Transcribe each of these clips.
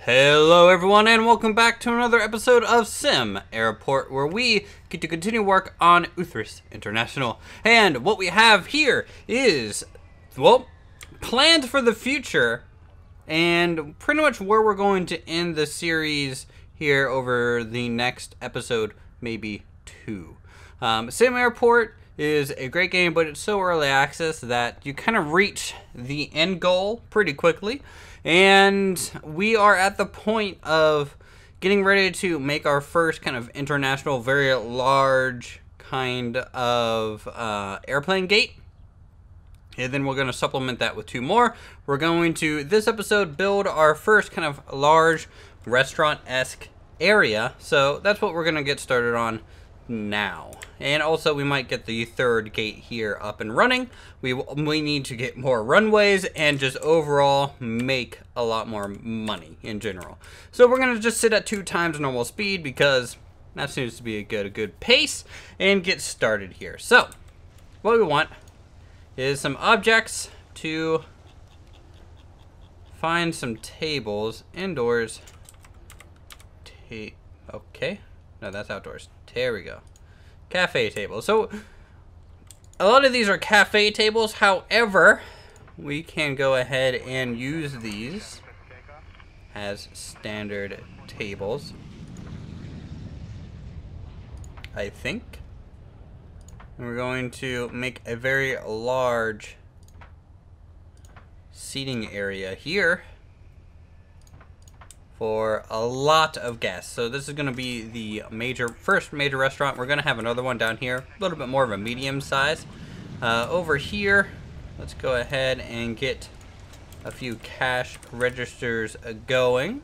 Hello everyone and welcome back to another episode of SimAirport, where we get to continue work on Uthris International. And what we have here is, well, planned for the future and pretty much where we're going to end the series here over the next episode, maybe two. SimAirport is a great game, but it's so early access that you kind of reach the end goal pretty quickly. And we are at the point of getting ready to make our first kind of international, very large kind of airplane gate. And then we're going to supplement that with two more. We're going to, this episode, build our first kind of large restaurant-esque area. So that's what we're going to get started on now. And also we might get the third gate here up and running. We need to get more runways and just overall make a lot more money in general. So we're gonna just sit at 2 times normal speed because that seems to be a good pace, and get started here. So what we want is some objects to find some tables indoors. Okay, no, that's outdoors. There we go. Cafe table. So a lot of these are cafe tables. However, we can go ahead and use these as standard tables, I think. And we're going to make a very large seating area here for a lot of guests. So this is going to be the first major restaurant. We're going to have another one down here, a little bit more of a medium size. Over here, let's go ahead and get a few cash registers going.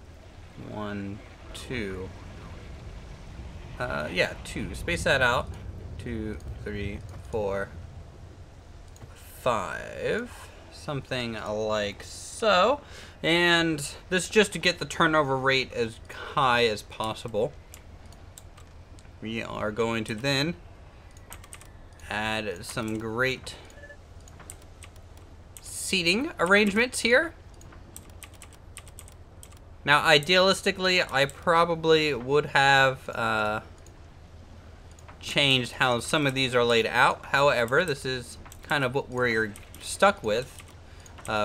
1, 2. Yeah, 2. Space that out. 2, 3, 4, 5. Something like so. And this is just to get the turnover rate as high as possible. We are going to then add some great seating arrangements here. Now, idealistically, I probably would have changed how some of these are laid out. However, this is kind of what we're stuck with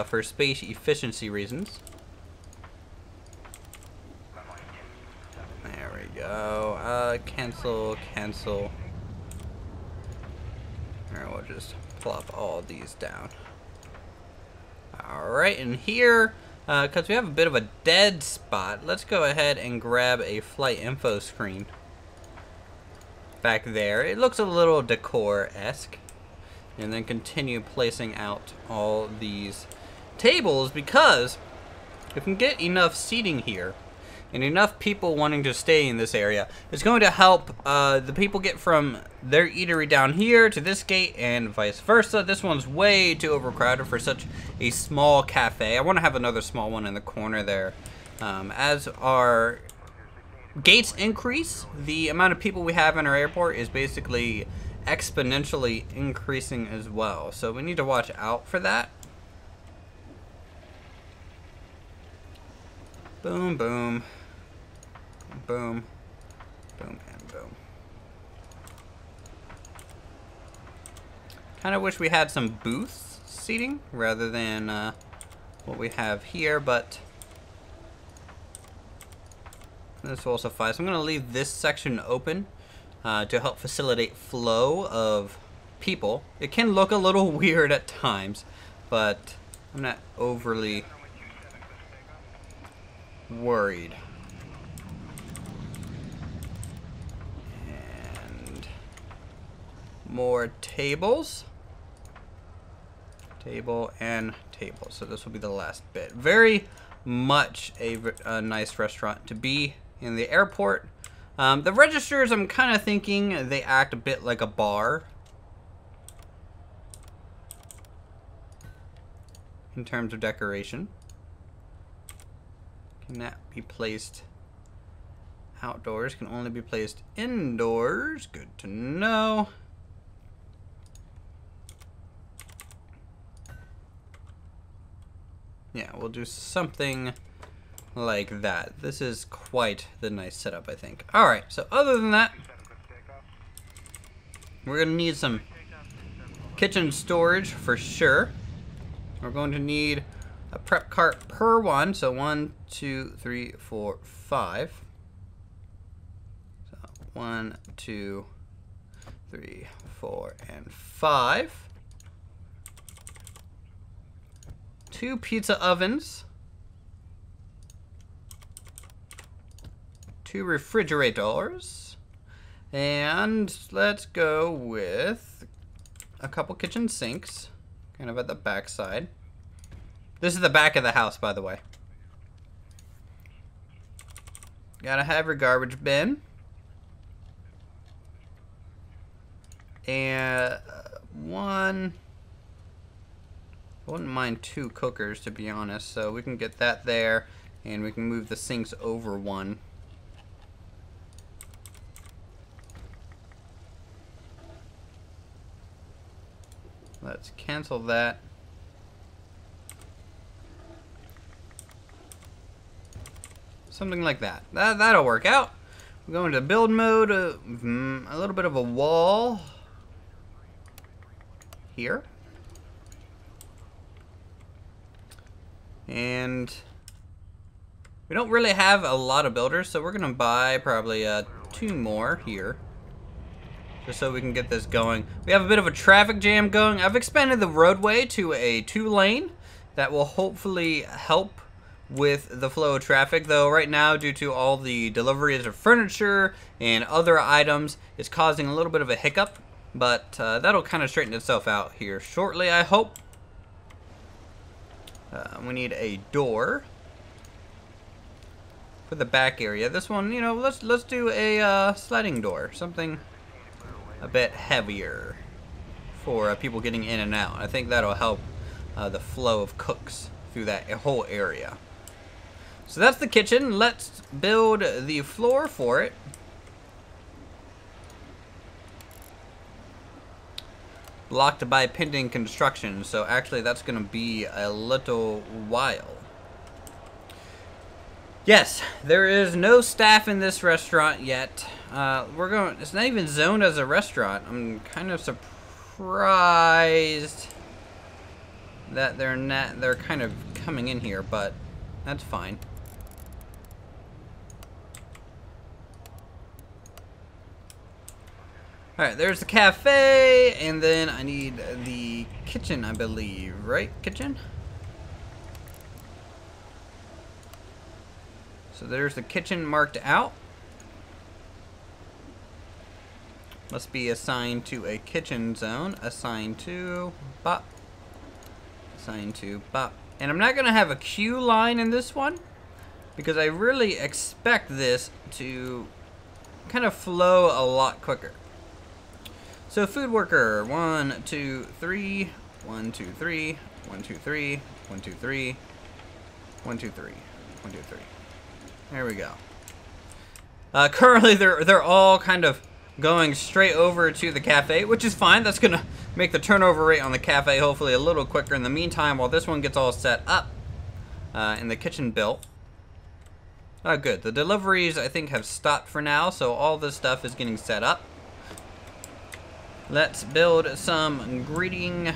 for space efficiency reasons. There we go. Cancel. Alright, we'll just plop all these down. Alright, and here, because we have a bit of a dead spot, let's go ahead and grab a flight info screen back there. It looks a little decor-esque. And then continue placing out all these tables, because if we can get enough seating here and enough people wanting to stay in this area, it's going to help the people get from their eatery down here to this gate and vice versa. This one's way too overcrowded for such a small cafe. I want to have another small one in the corner there. As our gates increase, the amount of people we have in our airport is basically exponentially increasing as well. So we need to watch out for that. Boom, boom. Boom. Boom and boom. Kind of wish we had some booth seating rather than what we have here, but this will suffice. I'm going to leave this section open to help facilitate flow of people. It can look a little weird at times, but I'm not overly worried. And more tables. Table and table. So this will be the last bit. Very much a nice restaurant to be in the airport. The registers, I'm kind of thinking they act a bit like a bar in terms of decoration. Cannot be placed outdoors, can only be placed indoors. Good to know. Yeah, we'll do something like that. This is quite the nice setup, I think. Alright, so other than that, we're going to need some kitchen storage for sure. We're going to need a prep cart per one. So 1, 2, 3, 4, 5. So 1, 2, 3, 4, and 5. 2 pizza ovens. 2 refrigerators. And let's go with a couple kitchen sinks, kind of at the back side. This is the back of the house, by the way. Gotta have your garbage bin. And I wouldn't mind 2 cookers, to be honest, so we can get that there, and we can move the sinks over one. Let's cancel that. Something like that. That'll work out. We're going to build mode. A little bit of a wall here. And we don't really have a lot of builders, so we're going to buy probably 2 more here. Just so we can get this going. We have a bit of a traffic jam going. I've expanded the roadway to a 2-lane. That will hopefully help with the flow of traffic, though right now, due to all the deliveries of furniture and other items, it's causing a little bit of a hiccup. But that'll kind of straighten itself out here shortly, I hope. We need a door for the back area. This one, you know, let's do a sliding door, something a bit heavier for people getting in and out. I think that'll help the flow of cooks through that whole area. So that's the kitchen. Let's build the floor for it. Blocked by pending construction, so actually that's going to be a little while. Yes, there is no staff in this restaurant yet. It's not even zoned as a restaurant. I'm kind of surprised that they're kind of coming in here, but that's fine. Alright, there's the cafe, and then I need the kitchen, I believe, right? Kitchen? So there's the kitchen marked out. Must be assigned to a kitchen zone. Assigned to bop. Assigned to bop. And I'm not going to have a queue line in this one, because I really expect this to kind of flow a lot quicker. So food worker, 1, 2, 3, 1, 2, 3, 1, 2, 3, 1, 2, 3, 1, 2, 3, 1, 2, 3. There we go. Currently, they're all kind of going straight over to the cafe, which is fine. That's gonna make the turnover rate on the cafe hopefully a little quicker. In the meantime, while this one gets all set up and the kitchen built. Oh, good. The deliveries, I think, have stopped for now, so all this stuff is getting set up. Let's build some greeting. A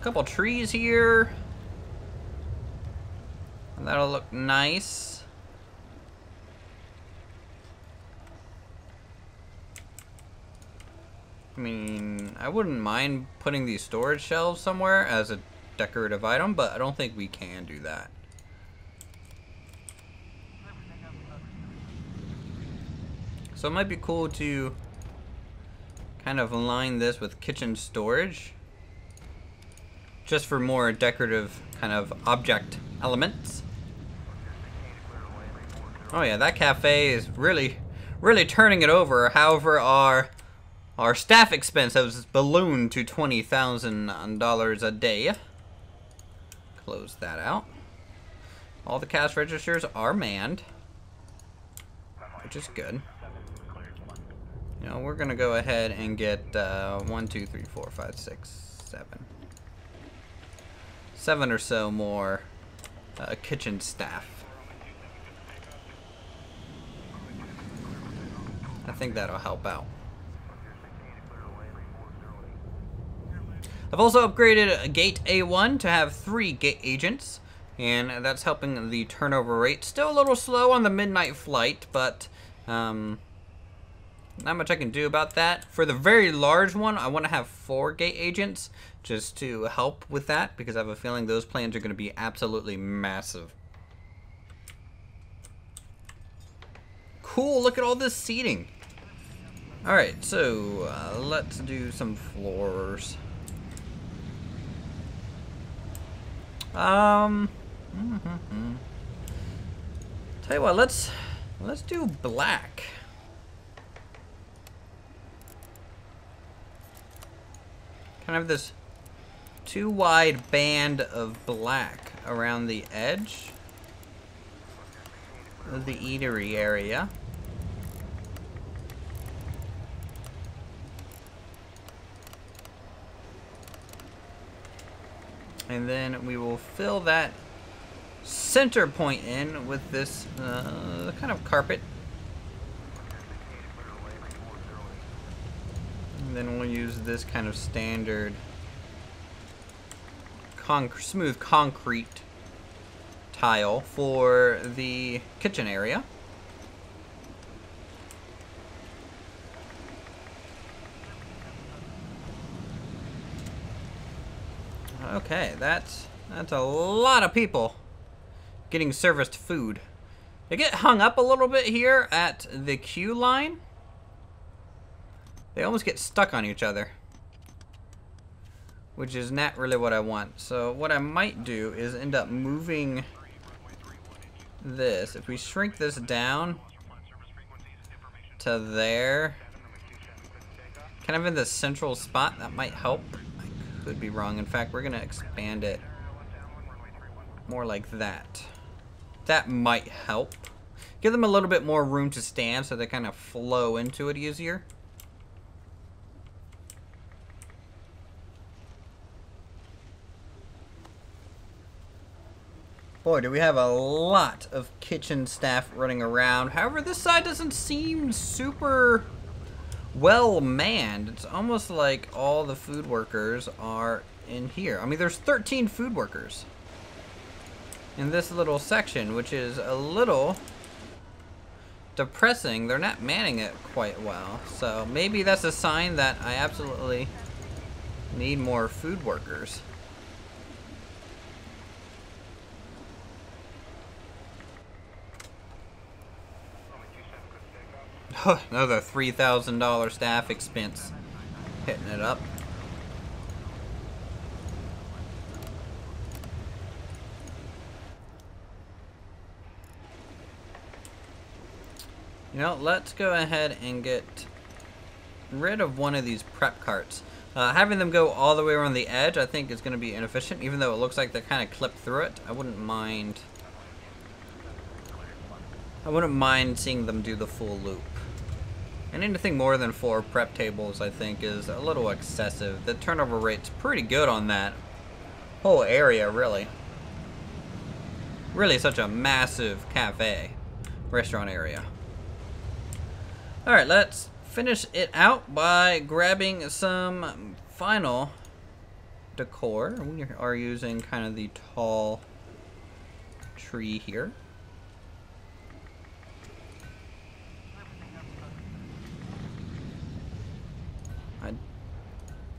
couple trees here. That'll look nice. I mean, I wouldn't mind putting these storage shelves somewhere as a decorative item, but I don't think we can do that. So it might be cool to kind of align this with kitchen storage, just for more decorative kind of object elements. Oh yeah, that cafe is really turning it over. However, our staff expense has ballooned to $20,000 a day. Close that out. All the cash registers are manned, which is good. You know, we're gonna go ahead and get 1, 2, 3, 4, 5, 6, 7 or so more kitchen staff. I think that'll help out. I've also upgraded gate A1 to have 3 gate agents, and that's helping the turnover rate. Still a little slow on the midnight flight, but not much I can do about that. For the very large one, I want to have 4 gate agents just to help with that, because I have a feeling those planes are going to be absolutely massive. Cool, look at all this seating. Alright, so let's do some floors. Tell you what, let's do black. Kind of this too wide band of black around the edge of the eatery area. And then we will fill that center point in with this kind of carpet. And then we'll use this kind of standard smooth concrete tile for the kitchen area. Okay, that's a lot of people getting serviced food. They get hung up a little bit here at the queue line. They almost get stuck on each other, which is not really what I want. So what I might do is end up moving this. If we shrink this down to there, kind of in the central spot, that might help. Could be wrong. In fact, we're gonna expand it more like that. That might help. Give them a little bit more room to stand so they kind of flow into it easier. Boy, do we have a lot of kitchen staff running around. However, this side doesn't seem super well manned. It's almost like all the food workers are in here. I mean, there's 13 food workers in this little section, which is a little depressing. They're not manning it quite well. So maybe that's a sign that I absolutely need more food workers. Another $3,000 staff expense hitting it up. You know, let's go ahead and get rid of one of these prep carts. Having them go all the way around the edge, I think, is going to be inefficient, even though it looks like they're kind of clipped through it. I wouldn't mind seeing them do the full loop. And anything more than 4 prep tables, I think, is a little excessive. The turnover rate's pretty good on that whole area, really. Really such a massive cafe, restaurant area. Alright, let's finish it out by grabbing some final decor. We are using kind of the tall tree here.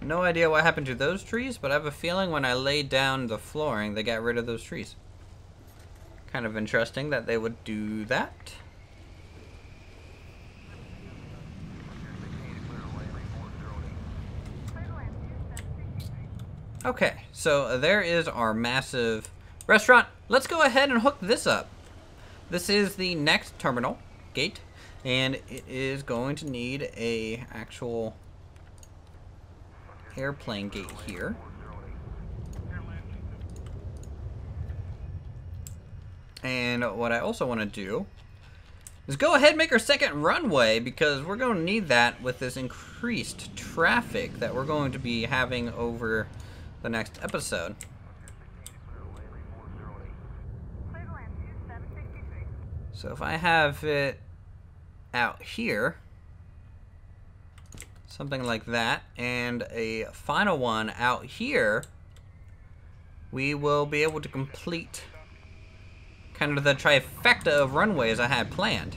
No idea what happened to those trees, but I have a feeling when I laid down the flooring, they got rid of those trees. Kind of interesting that they would do that. Okay, so there is our massive restaurant. Let's go ahead and hook this up. This is the next terminal gate, and it is going to need a actual airplane gate here. And what I also want to do is go ahead and make our second runway, because we're going to need that with this increased traffic that we're going to be having over the next episode. So if I have it out here, something like that, and a final one out here, we will be able to complete kind of the trifecta of runways I had planned.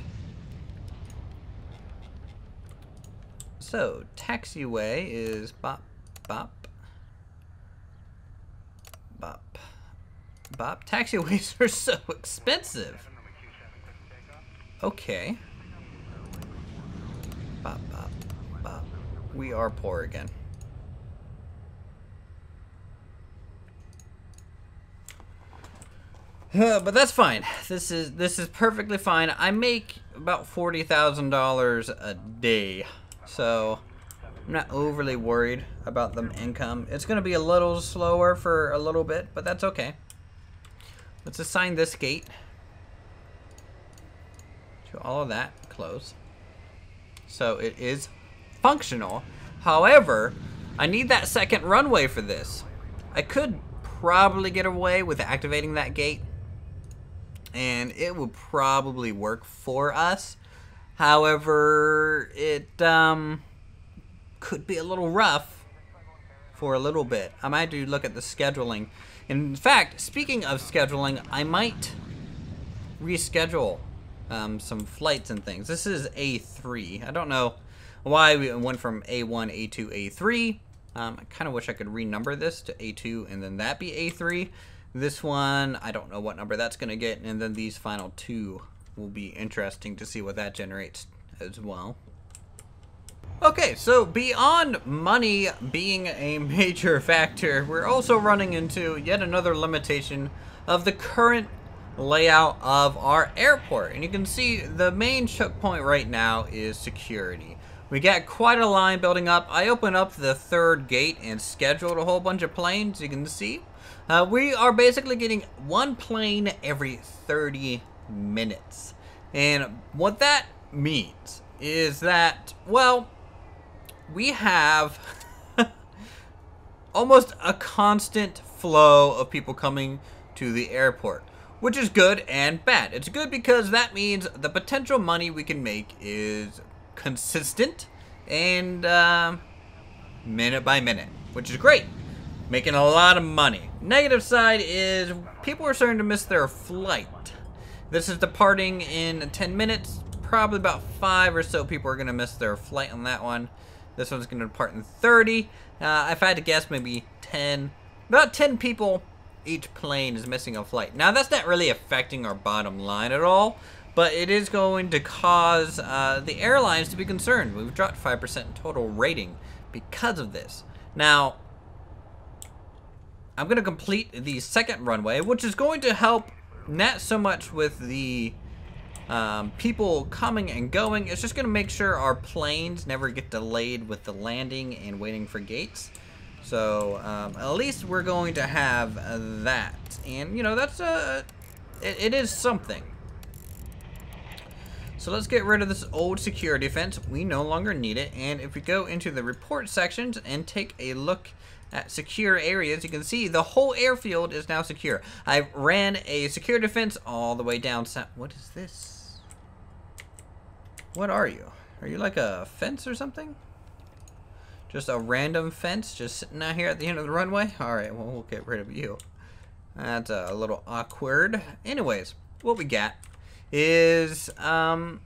So, taxiway is bop, bop, bop, bop. Taxiways are so expensive. Okay. Bop, bop, bop. We are poor again. But that's fine. This is perfectly fine. I make about $40,000 a day, so I'm not overly worried about the income. It's going to be a little slower for a little bit, but that's okay. Let's assign this gate to all of that. Close. So it is functional. However, I need that second runway for this. I could probably get away with activating that gate, and it would probably work for us. However, it could be a little rough for a little bit. I might do look at the scheduling. In fact, speaking of scheduling, I might reschedule some flights and things. This is A3. I don't know why we went from A1, A2, A3. I kind of wish I could renumber this to A2 and then that be A3. This one, I don't know what number that's going to get, and then these final two will be interesting to see what that generates as well. Okay, so beyond money being a major factor, we're also running into yet another limitation of the current layout of our airport. And you can see the main choke point right now is security. We got quite a line building up. I opened up the third gate and scheduled a whole bunch of planes, you can see. We are basically getting one plane every 30 minutes. And what that means is that, well, we have almost a constant flow of people coming to the airport, which is good and bad. It's good because that means the potential money we can make is consistent and minute by minute, which is great. Making a lot of money. Negative side is people are starting to miss their flight. This is departing in 10 minutes. Probably about 5 or so people are going to miss their flight on that one. This one's going to depart in 30. If I had to guess, maybe 10. About 10 people each plane is missing a flight. Now, that's not really affecting our bottom line at all, but it is going to cause the airlines to be concerned. We've dropped 5% in total rating because of this. Now, I'm going to complete the second runway, which is going to help not so much with the people coming and going. It's just going to make sure our planes never get delayed with the landing and waiting for gates. So at least we're going to have that. And, you know, that's it is something. So let's get rid of this old security fence. We no longer need it. And if we go into the report sections and take a look at secure areas, you can see the whole airfield is now secure. I ran a security fence all the way down. What is this? What are you? Are you like a fence or something? Just a random fence just sitting out here at the end of the runway? Alright, well, we'll get rid of you. That's a little awkward. Anyways, what we got is a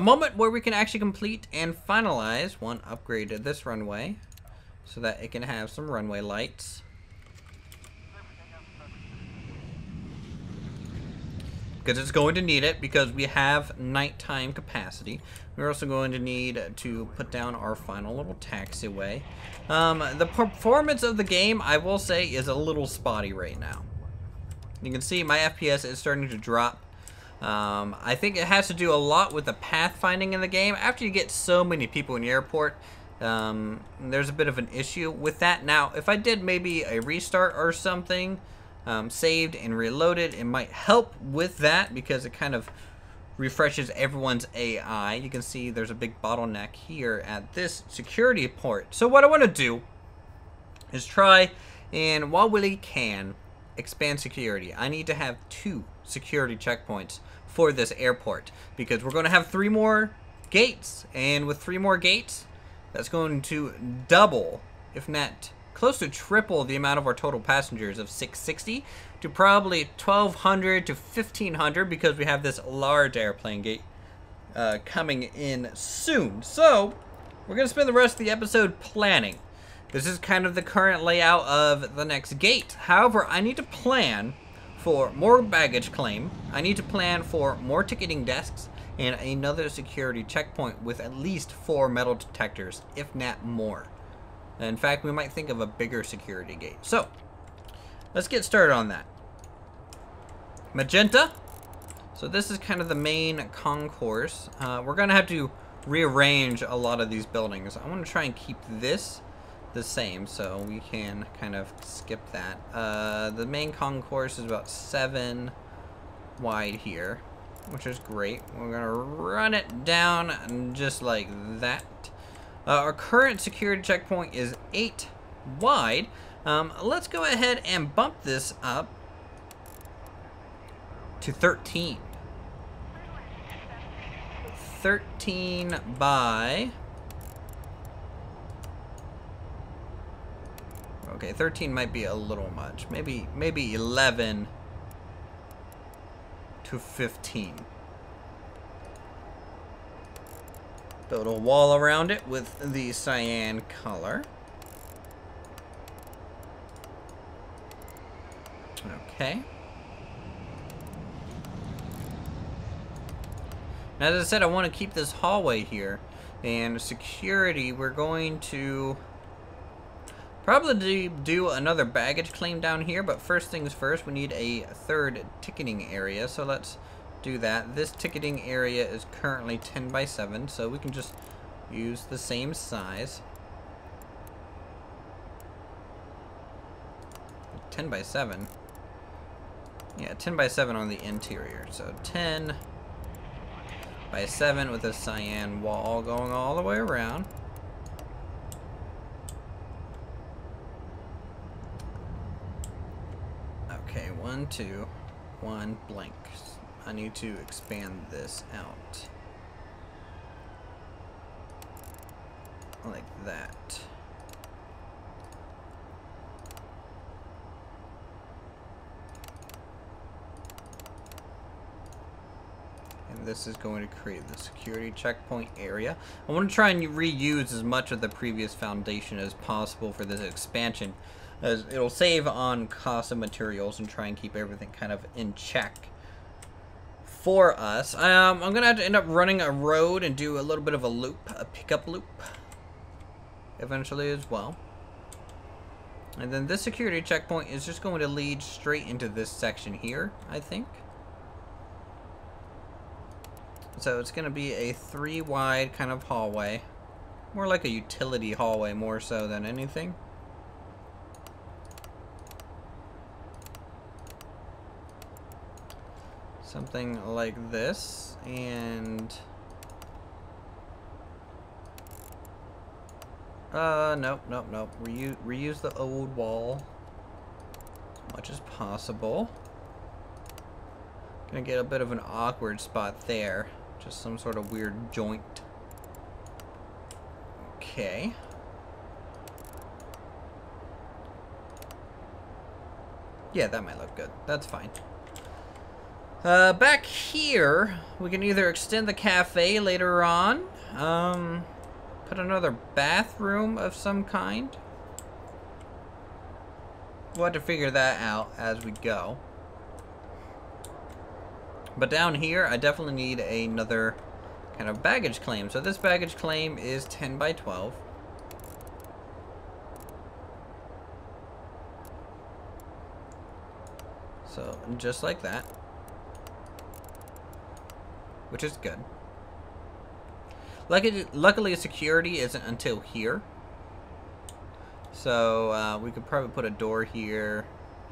moment where we can actually complete and finalize one upgrade to this runway so that it can have some runway lights. Because it's going to need it because we have nighttime capacity. We're also going to need to put down our final little taxiway. The performance of the game, I will say, is a little spotty right now. You can see my FPS is starting to drop. I think it has to do a lot with the pathfinding in the game. After you get so many people in the airport, there's a bit of an issue with that. Now, if I did maybe a restart or something, saved and reloaded, it might help with that because it kind of refreshes everyone's AI. You can see there's a big bottleneck here at this security port. So what I want to do is try and, while we can, expand security. I need to have 2 security checkpoints for this airport, because we're going to have 3 more gates, and with 3 more gates, that's going to double, if not close to triple, the amount of our total passengers of 660 to probably 1,200 to 1,500, because we have this large airplane gate coming in soon. So we're going to spend the rest of the episode planning. This is kind of the current layout of the next gate. However, I need to plan for more baggage claim. I need to plan for more ticketing desks and another security checkpoint with at least 4 metal detectors, if not more. In fact, we might think of a bigger security gate. So let's get started on that. Magenta. So this is kind of the main concourse. We're gonna have to rearrange a lot of these buildings. I want to try and keep this the same, so we can kind of skip that. The main concourse is about 7 wide here, which is great. We're gonna run it down just like that. Our current security checkpoint is 8 wide. Let's go ahead and bump this up to 13. 13 by... Okay, 13 might be a little much. Maybe 11 to 15. Build a wall around it with the cyan color. Okay. Now, as I said, I want to keep this hallway here. And security, we're going to probably do another baggage claim down here, but first things first, we need a 3rd ticketing area, so let's do that. This ticketing area is currently 10 by 7, so we can just use the same size. 10 by 7. Yeah, 10 by 7 on the interior, so 10 by 7 with a cyan wall going all the way around. Okay, 1, 2, 1, blank. I need to expand this out. Like that. And this is going to create the security checkpoint area. I want to try and reuse as much of the previous foundation as possible for this expansion, as it'll save on cost of materials and try and keep everything kind of in check for us. I'm gonna have to end up running a road and do a little bit of a loop, a pickup loop eventually as well. And then this security checkpoint is just going to lead straight into this section here, I think. So it's gonna be a 3 wide kind of hallway, more like a utility hallway more so than anything. Something like this, and nope. Reuse the old wall as much as possible. Gonna get a bit of an awkward spot there, just some sort of weird joint. Okay. Yeah, that might look good. That's fine. Back here, we can either extend the cafe later on, put another bathroom of some kind. We'll have to figure that out as we go. But down here, I definitely need another kind of baggage claim. So this baggage claim is 10 by 12. So, just like that. Which is good. Luckily, security isn't until here. So, we could probably put a door here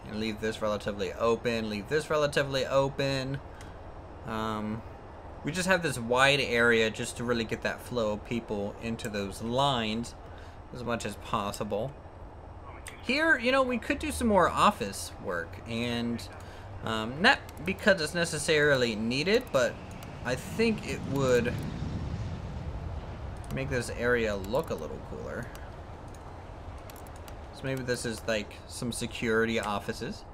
and leave this relatively open. Leave this relatively open. We just have this wide area just to really get that flow of people into those lines as much as possible. Here, you know, we could do some more office work, and Not because it's necessarily needed, but I think it would make this area look a little cooler. So maybe this is like some security offices.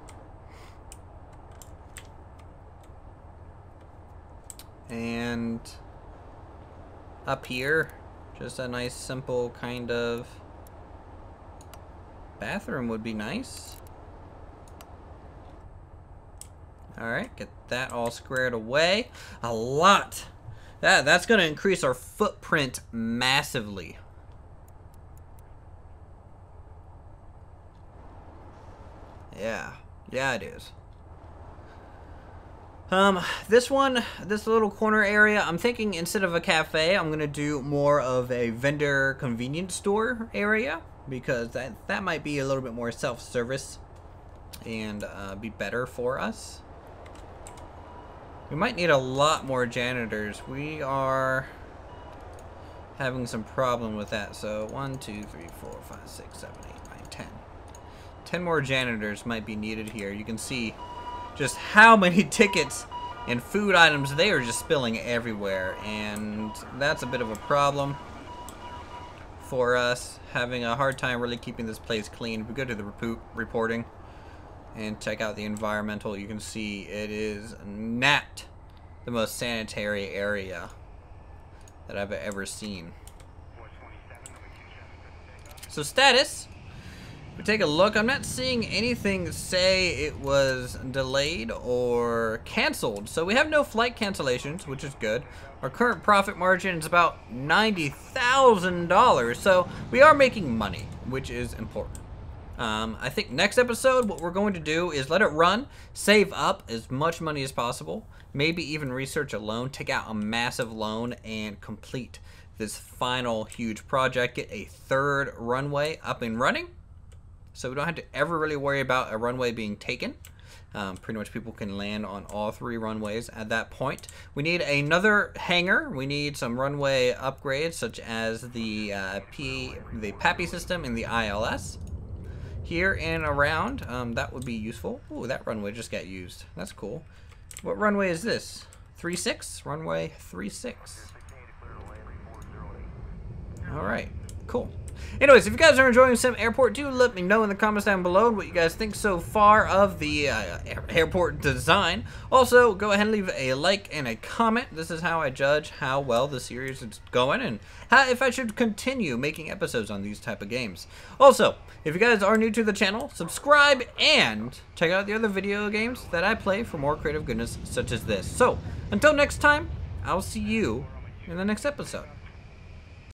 And up here, just a nice simple kind of bathroom would be nice. Alright, get that all squared away. A lot. That's going to increase our footprint massively. Yeah. Yeah, it is. This little corner area, I'm thinking instead of a cafe, I'm going to do more of a vendor convenience store area, because that might be a little bit more self-service and be better for us. We might need a lot more janitors. We are having some problem with that. So 1, 2, 3, 4, 5, 6, 7, 8, 9, 10. 10 more janitors might be needed here. You can see just how many tickets and food items they are just spilling everywhere, and that's a bit of a problem for us, having a hard time really keeping this place clean. If we go to the reporting and check out the environmental, you can see it is not the most sanitary area that I've ever seen. So status, if we take a look, I'm not seeing anything say it was delayed or canceled. So we have no flight cancellations, which is good. Our current profit margin is about $90,000. So we are making money, which is important. I think next episode, what we're going to do is let it run, save up as much money as possible, maybe even research a loan, take out a massive loan, and complete this final huge project, get a third runway up and running, so we don't have to ever really worry about a runway being taken. Pretty much people can land on all 3 runways at that point. We need another hangar. We need some runway upgrades, such as the PAPI system and the ILS. Here and around, that would be useful. Ooh, that runway just got used. That's cool. What runway is this? 36? Runway 36. Alright, cool. Anyways, if you guys are enjoying SimAirport, do let me know in the comments down below what you guys think so far of the airport design. Also, go ahead and leave a like and a comment. This is how I judge how well the series is going and if I should continue making episodes on these type of games. Also, if you guys are new to the channel, subscribe and check out the other video games that I play for more creative goodness such as this. So, until next time, I'll see you in the next episode.